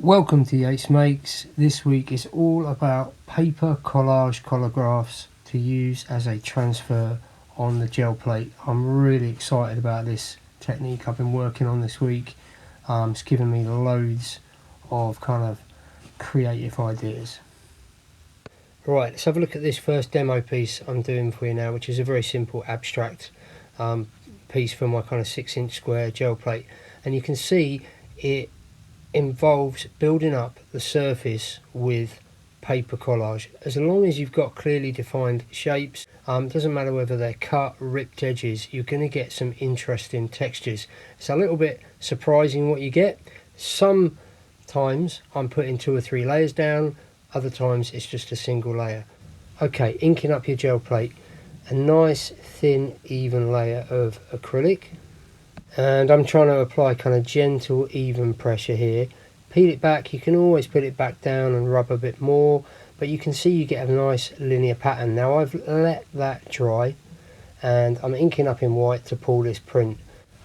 Welcome to Yates Makes. This week is all about paper collage collagraphs to use as a transfer on the gel plate. I'm really excited about this technique I've been working on this week. It's given me loads of kind of creative ideas. Right, let's have a look at this first demo piece I'm doing for you now, which is a very simple abstract piece for my kind of 6-inch square gel plate. And you can see it involves building up the surface with paper collage. As long as you've got clearly defined shapes, doesn't matter whether they're cut, ripped edges, you're going to get some interesting textures. It's a little bit surprising what you get. Sometimes I'm putting 2 or 3 layers down, other times it's just a single layer. Okay, inking up your gel plate, a nice thin even layer of acrylic, and I'm trying to apply kind of gentle even pressure here. Peel it back, you can always put it back down and rub a bit more, but you can see you get a nice linear pattern. Now I've let that dry and I'm inking up in white to pull this print.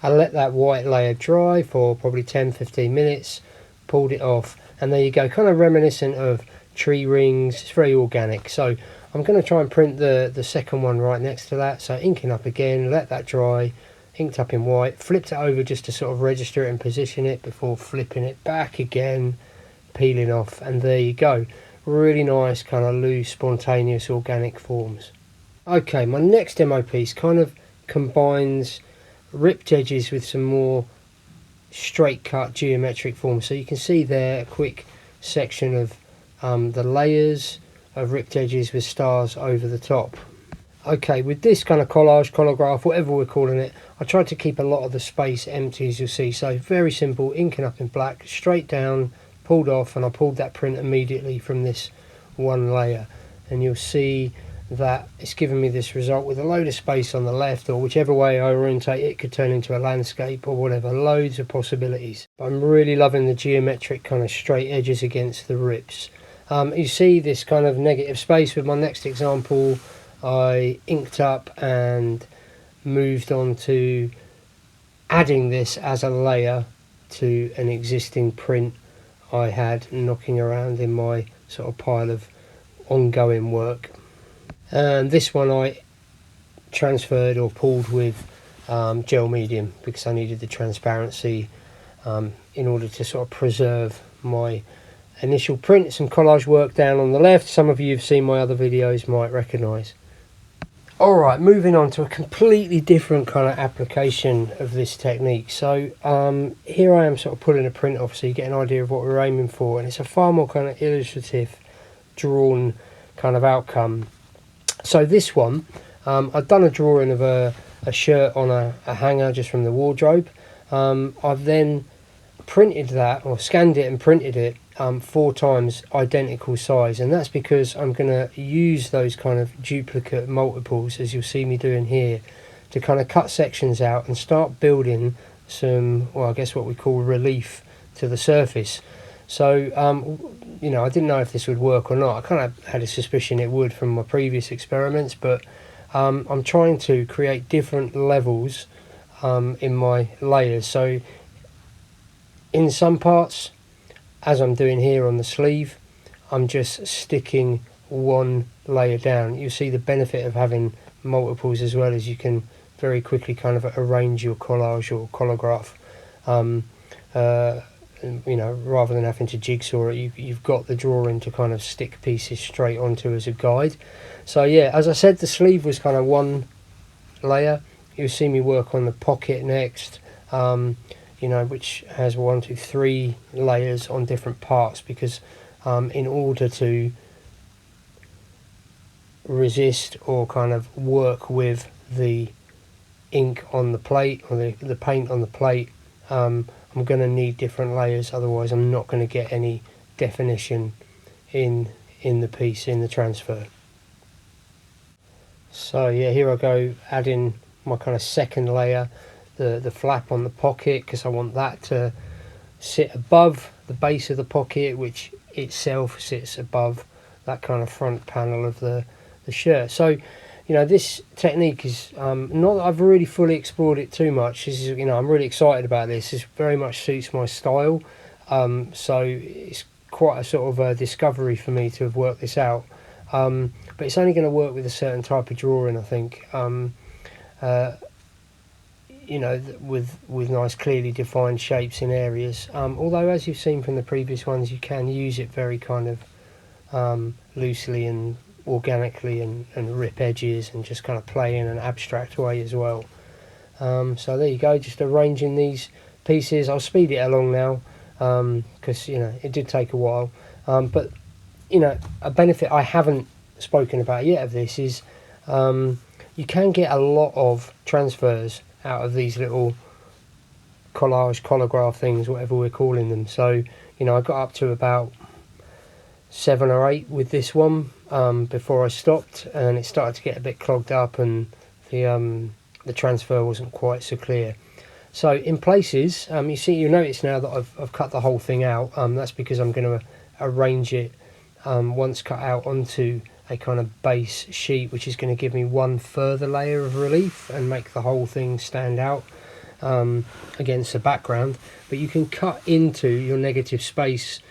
I let that white layer dry for probably 10-15 minutes, pulled it off, and there you go, kind of reminiscent of tree rings. It's very organic. So I'm going to try and print the second one right next to that. So inking up again, let that dry, inked up in white, flipped it over just to sort of register it and position it before flipping it back again, peeling off, and there you go. Really nice kind of loose, spontaneous, organic forms. Okay, my next demo piece kind of combines ripped edges with some more straight cut geometric forms. So you can see there a quick section of the layers of ripped edges with stars over the top. Okay, with this kind of collage, collagraph, whatever we're calling it, I tried to keep a lot of the space empty, as you'll see. So very simple, inking up in black, straight down, pulled off, and I pulled that print immediately from this one layer. And you'll see that it's given me this result with a load of space on the left, or whichever way I orientate it could turn into a landscape or whatever. Loads of possibilities. I'm really loving the geometric kind of straight edges against the rips. You see this kind of negative space with my next example. I inked up and moved on to adding this as a layer to an existing print I had knocking around in my sort of pile of ongoing work. And this one I transferred or pulled with gel medium because I needed the transparency in order to sort of preserve my initial print. Some collage work down on the left, some of you have seen my other videos might recognise. Alright, moving on to a completely different kind of application of this technique. So here I am sort of pulling a print off so you get an idea of what we're aiming for, and it's a far more kind of illustrative, drawn kind of outcome. So this one, I've done a drawing of a shirt on a hanger just from the wardrobe. I've then printed that, or scanned it and printed it 4 times identical size, and that's because I'm going to use those kind of duplicate multiples, as you'll see me doing here, to kind of cut sections out and start building some, well, I guess what we call relief to the surface. So you know, I didn't know if this would work or not. I kind of had a suspicion it would from my previous experiments, but I'm trying to create different levels in my layers. So in some parts, as I'm doing here on the sleeve, I'm just sticking one layer down. You see the benefit of having multiples as well, as you can very quickly kind of arrange your collage or collagraph. You know, rather than having to jigsaw it, you've got the drawing to kind of stick pieces straight onto as a guide. So yeah, as I said, the sleeve was kind of one layer. You'll see me work on the pocket next. You know, which has 1, 2, 3 layers on different parts, because in order to resist or kind of work with the ink on the plate, or the paint on the plate, I'm going to need different layers, otherwise I'm not going to get any definition in the piece, in the transfer. So yeah, here I go, adding my kind of second layer, the flap on the pocket, because I want that to sit above the base of the pocket, which itself sits above that kind of front panel of the shirt. So you know, this technique is not that I've really fully explored it too much. This is, you know, I'm really excited about this. This very much suits my style. So it's quite a sort of a discovery for me to have worked this out. But it's only going to work with a certain type of drawing, I think. You know, with nice clearly defined shapes in areas. Although, as you've seen from the previous ones, you can use it very kind of loosely and organically, and rip edges and just kind of play in an abstract way as well. So there you go, just arranging these pieces. I'll speed it along now because you know it did take a while. But you know, a benefit I haven't spoken about yet of this is you can get a lot of transfers out of these little collage, collagraph things, whatever we're calling them. So you know, I got up to about 7 or 8 with this one before I stopped, and it started to get a bit clogged up, and the transfer wasn't quite so clear. So in places, you'll notice now that I've cut the whole thing out. That's because I'm going to arrange it once cut out onto a kind of base sheet, which is going to give me one further layer of relief and make the whole thing stand out against the background. But you can cut into your negative space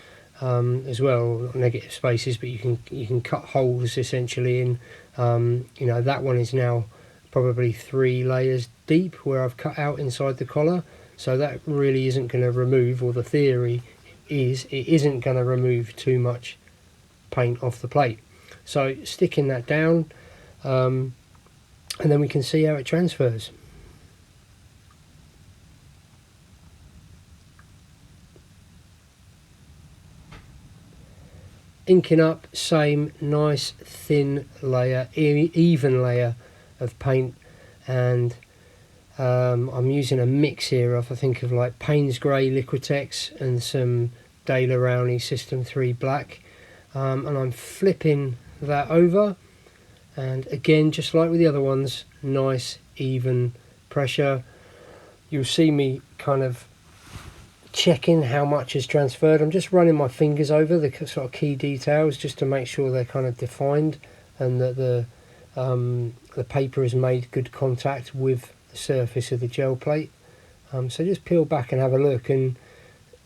as well, not negative spaces, but you can cut holes essentially in. You know, that one is now probably 3 layers deep where I've cut out inside the collar, so that really isn't going to remove, or the theory is it isn't going to remove too much paint off the plate. So sticking that down, and then we can see how it transfers. Inking up, same nice thin layer, even layer of paint, and I'm using a mix here of, I think, of like Payne's Grey Liquitex and some De La Rowney System 3 black, and I'm flipping that over, and again, just like with the other ones, nice even pressure. You'll see me kind of checking how much is transferred. I'm just running my fingers over the sort of key details just to make sure they're kind of defined, and that the paper has made good contact with the surface of the gel plate. So just peel back and have a look, and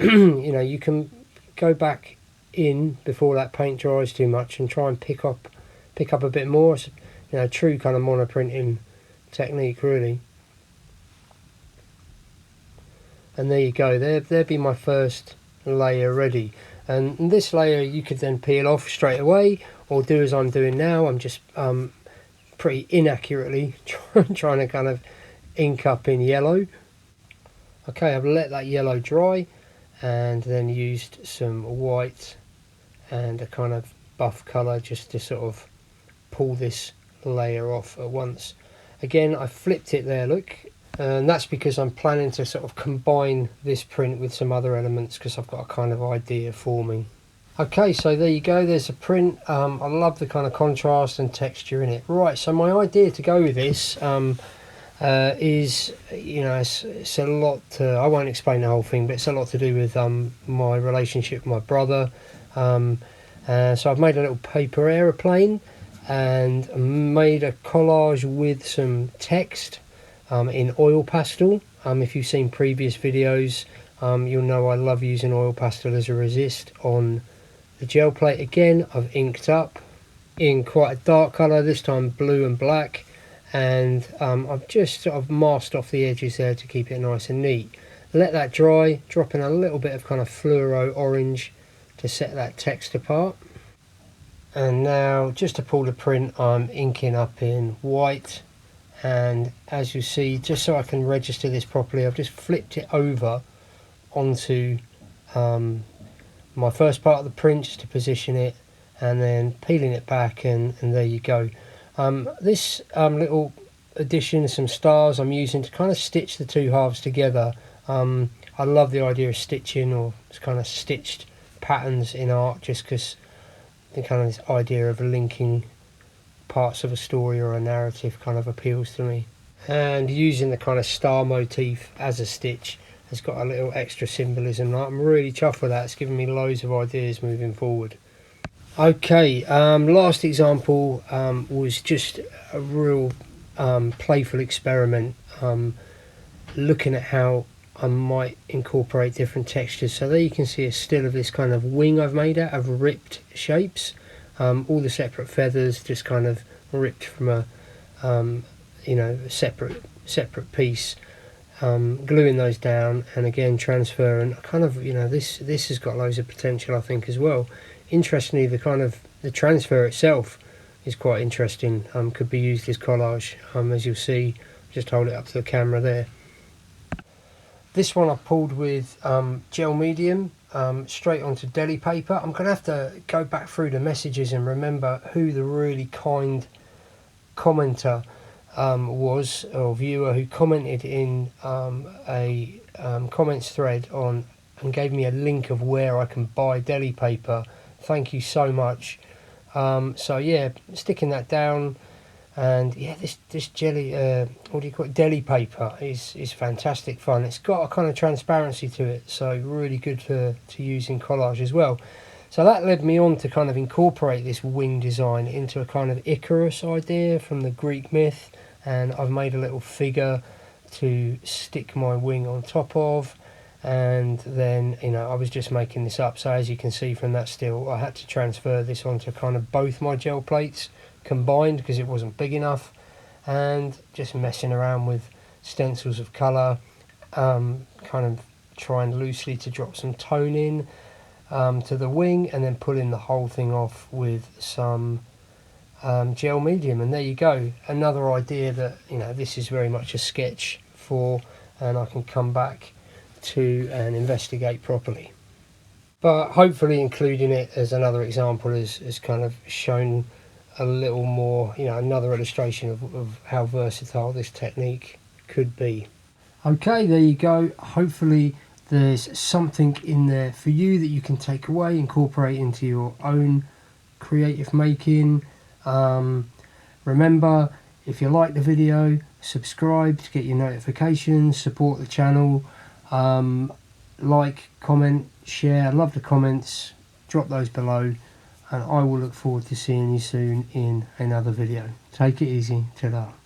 you know, you can go back in before that paint dries too much and try and pick up a bit more. You know, true kind of monoprinting technique really. And there you go, there'd be my first layer ready, and this layer you could then peel off straight away, or do as I'm doing now. I'm just pretty inaccurately trying to kind of ink up in yellow. Okay, I've let that yellow dry, and then used some white and a kind of buff colour just to sort of pull this layer off at once. Again, I flipped it there, look, and that's because I'm planning to sort of combine this print with some other elements, because I've got a kind of idea forming. Okay, so there you go, there's a print. I love the kind of contrast and texture in it. Right, so my idea to go with this is, you know, it's a lot to, I won't explain the whole thing, but it's a lot to do with my relationship with my brother. So I've made a little paper aeroplane and made a collage with some text in oil pastel. If you've seen previous videos, you'll know I love using oil pastel as a resist on the gel plate. Again, I've inked up in quite a dark colour, this time blue and black, and I've just sort of masked off the edges there to keep it nice and neat. Let that dry, drop in a little bit of kind of fluoro orange to set that text apart. And now, just to pull the print, I'm inking up in white, and as you see, just so I can register this properly, I've just flipped it over onto my first part of the print just to position it, and then peeling it back, and there you go. This little addition, some stars I'm using to kind of stitch the two halves together. I love the idea of stitching, or kind of stitched patterns in art, just because the kind of this idea of linking parts of a story or a narrative kind of appeals to me. And using the kind of star motif as a stitch has got a little extra symbolism. I'm really chuffed with that. It's given me loads of ideas moving forward. Okay, last example was just a real playful experiment, looking at how I might incorporate different textures. So there you can see a still of this kind of wing I've made out of ripped shapes. All the separate feathers just kind of ripped from a you know, a separate piece. Gluing those down, and again transfer, and kind of, you know, this has got loads of potential, I think, as well. Interestingly, the transfer itself is quite interesting. Could be used as collage, as you'll see. Just hold it up to the camera there. This one I pulled with gel medium straight onto deli paper. I'm gonna have to go back through the messages and remember who the really kind commenter was, or viewer, who commented in a comments thread on and gave me a link of where I can buy deli paper. Thank you so much. So yeah, sticking that down, and yeah, this jelly, what do you call it, deli paper is fantastic fun. It's got a kind of transparency to it, so really good to use in collage as well. So that led me on to kind of incorporate this wing design into a kind of Icarus idea from the Greek myth, and I've made a little figure to stick my wing on top of. And then, you know, I was just making this up, so as you can see from that still, I had to transfer this onto kind of both my gel plates combined because it wasn't big enough, and just messing around with stencils of colour, kind of trying loosely to drop some tone in to the wing, and then pulling the whole thing off with some gel medium. And there you go, another idea that, you know, this is very much a sketch for, and I can come back to and investigate properly. But hopefully including it as another example has kind of shown a little more, you know, another illustration of how versatile this technique could be. Okay, there you go. Hopefully there's something in there for you that you can take away, incorporate into your own creative making. Remember, if you like the video, subscribe to get your notifications, support the channel. Like, comment, share. I love the comments. Drop those below, and I will look forward to seeing you soon in another video. Take it easy. Ta-da.